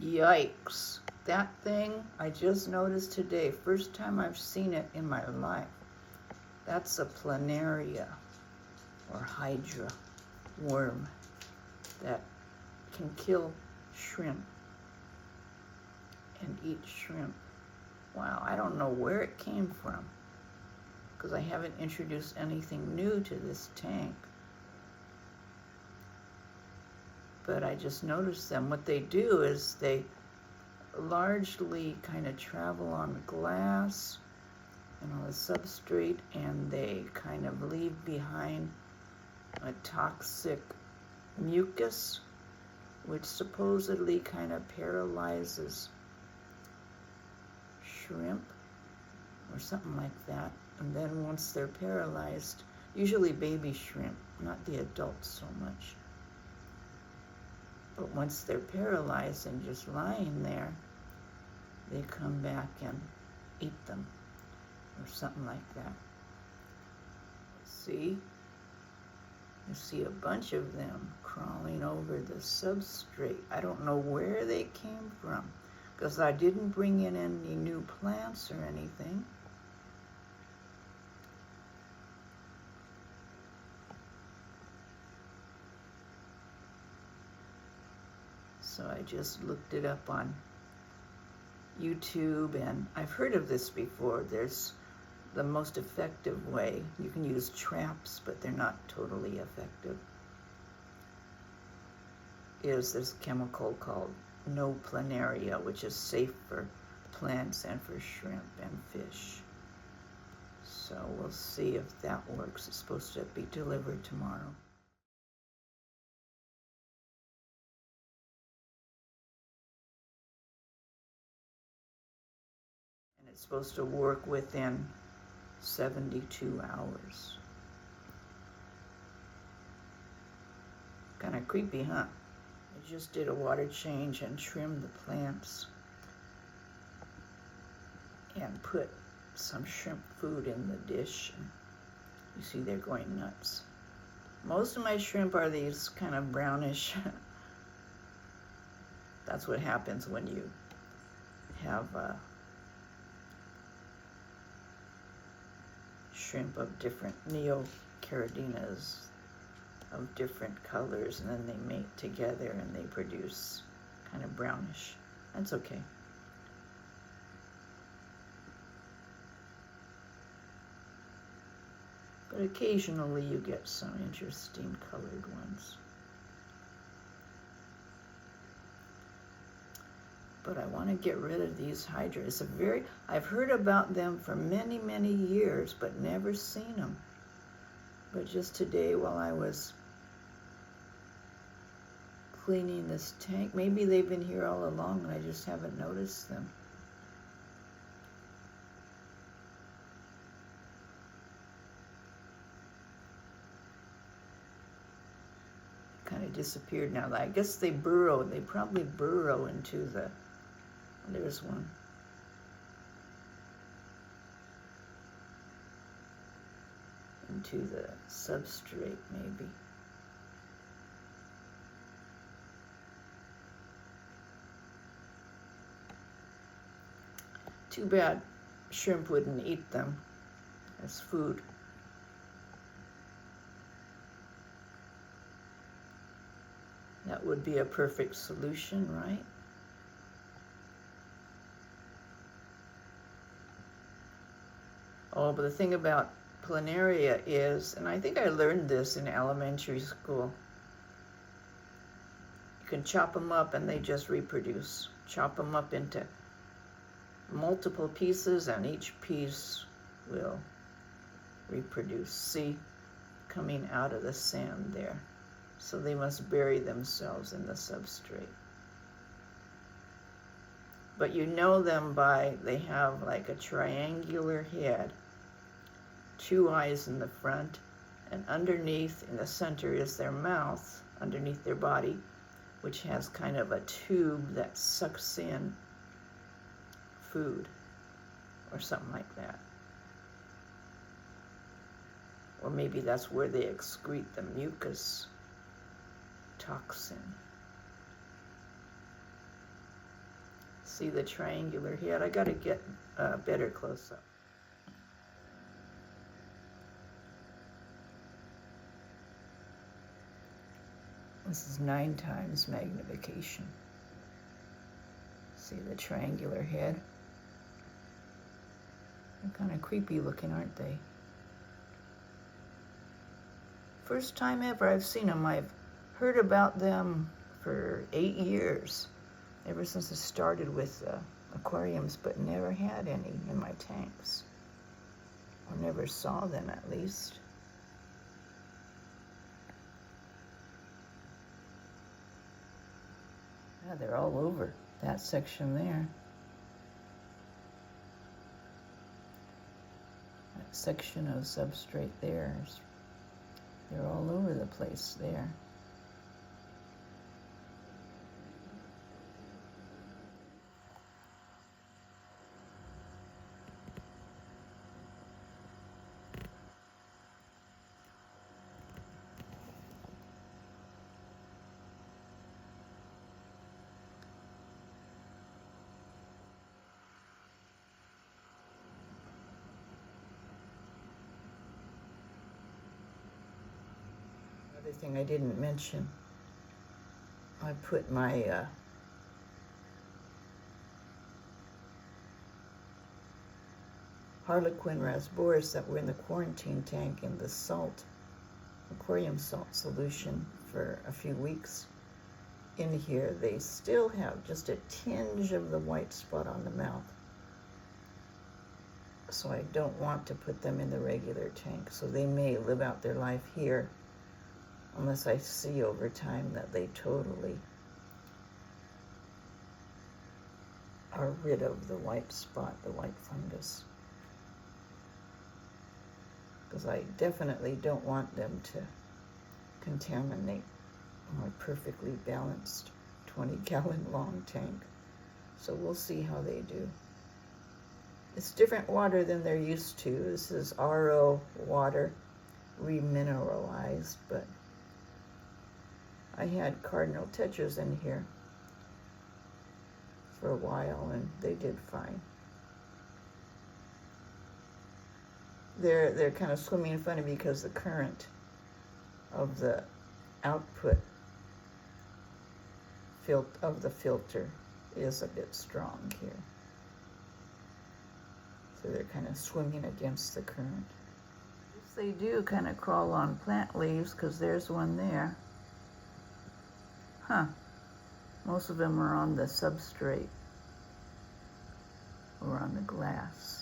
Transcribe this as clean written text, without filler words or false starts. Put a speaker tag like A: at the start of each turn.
A: Yikes. That thing I just noticed today. First time I've seen it in my life. That's a Planaria or Hydra worm that can kill shrimp and eat shrimp. Wow, I don't know where it came from because I haven't introduced anything new to this tank. But I just noticed them. What they do is they largely kind of travel on the glass and on the substrate, and they kind of leave behind a toxic mucus, which supposedly kind of paralyzes shrimp or something like that. And then once they're paralyzed, usually baby shrimp, not the adults so much, but once they're paralyzed and just lying there, they come back and eat them or something like that. See? You see a bunch of them crawling over the substrate. I don't know where they came from because I didn't bring in any new plants or anything. So I just looked it up on YouTube, and I've heard of this before. There's the most effective way. You can use traps, but they're not totally effective. Is this chemical called no Planaria, which is safe for plants and for shrimp and fish. So we'll see if that works. It's supposed to be delivered tomorrow. And it's supposed to work within 72 hours. Kind of creepy, huh? I just did a water change and trimmed the plants and put some shrimp food in the dish. And you see they're going nuts. Most of my shrimp are these kind of brownish. That's what happens when you have shrimp of different neocardinas of different colors, and then they mate together and they produce kind of brownish. That's okay. But occasionally you get some interesting colored ones. But I want to get rid of these hydras. I've heard about them for many, many years, but never seen them. But just today while I was cleaning this tank, maybe they've been here all along and I just haven't noticed them. Kind of disappeared now. I guess they burrow. They probably burrow into the... There's one. Into the substrate, maybe. Too bad shrimp wouldn't eat them as food. That would be a perfect solution, right? Oh, but the thing about Planaria is, and I think I learned this in elementary school, you can chop them up and they just reproduce. Chop them up into multiple pieces and each piece will reproduce. See, coming out of the sand there. So they must bury themselves in the substrate. But you know them by, they have like a triangular head, 2 eyes in the front, and underneath in the center is their mouth, underneath their body, which has kind of a tube that sucks in food or something like that. Or maybe that's where they excrete the mucus toxin. See the triangular head? I got to get a better close-up. This is 9 times magnification. See the triangular head? They're kind of creepy looking, aren't they? First time ever I've seen them. I've heard about them for 8 years, ever since I started with aquariums, but never had any in my tanks. Or never saw them, at least. Yeah, they're all over that section there. That section of substrate there, they're all over the place there. Another thing I didn't mention, I put my Harlequin rasboras that were in the quarantine tank in the salt, aquarium salt solution for a few weeks in here. They still have just a tinge of the white spot on the mouth. So I don't want to put them in the regular tank. So they may live out their life here, unless I see over time that they totally are rid of the white spot, the white fungus. Because I definitely don't want them to contaminate my perfectly balanced 20-gallon long tank. So we'll see how they do. It's different water than they're used to. This is RO water, remineralized, but I had cardinal tetras in here for a while and they did fine. They're kind of swimming funny because the current of the output of the filter is a bit strong here. So they're kind of swimming against the current. Yes, they do kind of crawl on plant leaves, because there's one there. Huh. Most of them are on the substrate or on the glass.